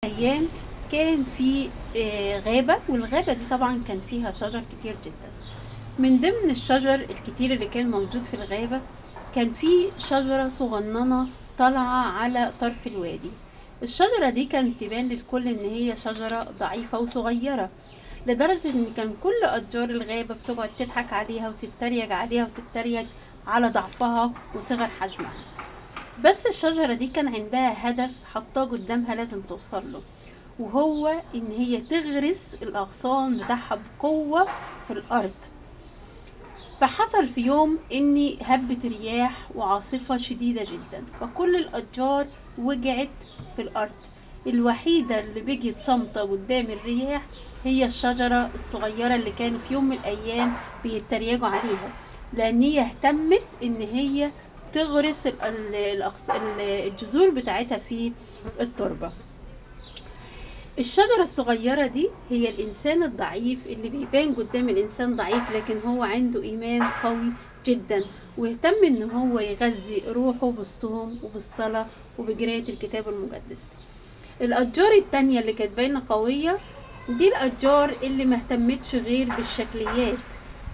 أيام كان في غابة، والغابة دي طبعا كان فيها شجر كتير جدا. من ضمن الشجر الكتير اللي كان موجود في الغابة كان في شجرة صغننة طالعة على طرف الوادي. الشجرة دي كانت تبان للكل ان هي شجرة ضعيفة وصغيرة، لدرجة ان كان كل اشجار الغابة بتقعد تضحك عليها وتتريق عليها وتتريق على ضعفها وصغر حجمها. بس الشجرة دي كان عندها هدف حطاه قدامها لازم توصل له، وهو ان هي تغرس الاغصان بتاعها بقوة في الارض. فحصل في يوم ان هبت رياح وعاصفة شديدة جدا، فكل الاشجار وقعت في الارض. الوحيدة اللي بقيت صامتة قدام الرياح هي الشجرة الصغيرة اللي كانوا في يوم من الايام بيتريقوا عليها، لان هي اهتمت ان هي تغرس الجذور بتاعتها في التربة. الشجرة الصغيرة دي هي الإنسان الضعيف اللي بيبان قدام الإنسان ضعيف، لكن هو عنده إيمان قوي جدا، ويهتم إن هو يغذي روحه بالصوم وبالصلاة وبقراية الكتاب المقدس. الأشجار التانية اللي كانت باينة قوية دي الأشجار اللي مهتمتش غير بالشكليات،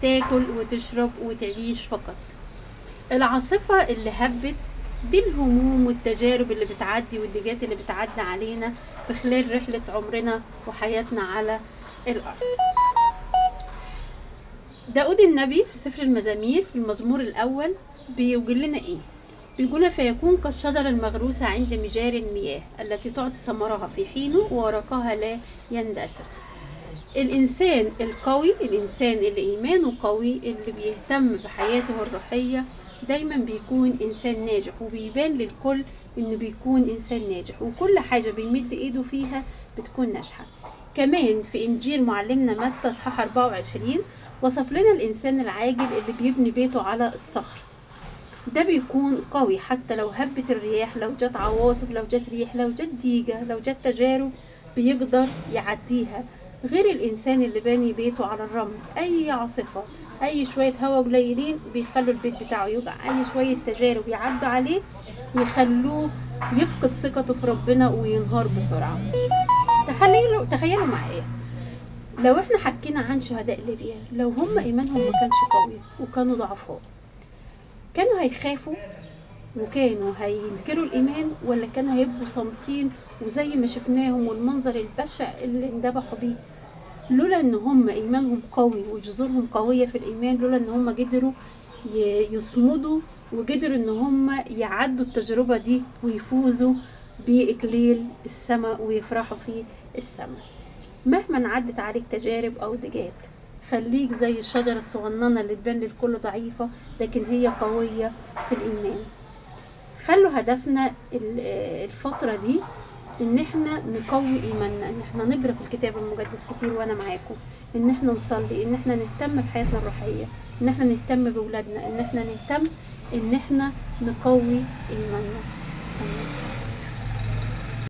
تاكل وتشرب وتعيش فقط. العاصفة اللي هبت دي الهموم والتجارب اللي بتعدي والضيقات اللي بتعدي علينا في خلال رحلة عمرنا وحياتنا على الأرض. داود النبي في سفر المزامير في المزمور الأول بيقول لنا إيه؟ بيقول: فيكون كالشجرة المغروسة عند مجاري المياه التي تعطي ثمرها في حينه وورقها لا يندثر. الإنسان القوي، الإنسان اللي إيمانه قوي، اللي بيهتم بحياته الروحية، دايما بيكون إنسان ناجح، وبيبان للكل إنه بيكون إنسان ناجح، وكل حاجة بيمد إيده فيها بتكون ناجحة. كمان في إنجيل معلمنا متى اصحاح 24 وصف لنا الإنسان العاجل اللي بيبني بيته على الصخر. ده بيكون قوي حتى لو هبت الرياح، لو جت عواصف، لو جت ريح، لو جت ضيقة، لو جت تجارب، بيقدر يعديها. غير الإنسان اللي باني بيته على الرمل، أي عاصفة، أي شوية هوا قليلين بيخلوا البيت بتاعه يوجع، أي شوية تجارب يعدوا عليه يخلوه يفقد ثقته في ربنا وينهار بسرعة. تخيلوا معايا لو احنا حكينا عن شهداء ليبيا، لو هم إيمانهم ما كانش قوي وكانوا ضعفاء، كانوا هيخافوا وكانوا هينكروا الإيمان، ولا كانوا هيبقوا صامتين وزي ما شفناهم والمنظر البشع اللي اندبحوا بيه؟ لولا ان هم ايمانهم قوي وجذورهم قوية في الايمان، لولا ان هم قدروا يصمدوا وقدروا ان هم يعدوا التجربة دي ويفوزوا بإكليل السماء ويفرحوا في السماء. مهما عدت عليك تجارب او ضيقات، خليك زي الشجرة الصغننة اللي تبان للكل ضعيفة لكن هي قوية في الإيمان. خلوا هدفنا الفترة دي ان احنا نقوي ايماننا، ان احنا نقرا في الكتاب المقدس كتير وانا معاكم، ان احنا نصلي، ان احنا نهتم بحياتنا الروحية، ان احنا نهتم بولادنا، ان احنا نهتم ان احنا نقوي ايماننا.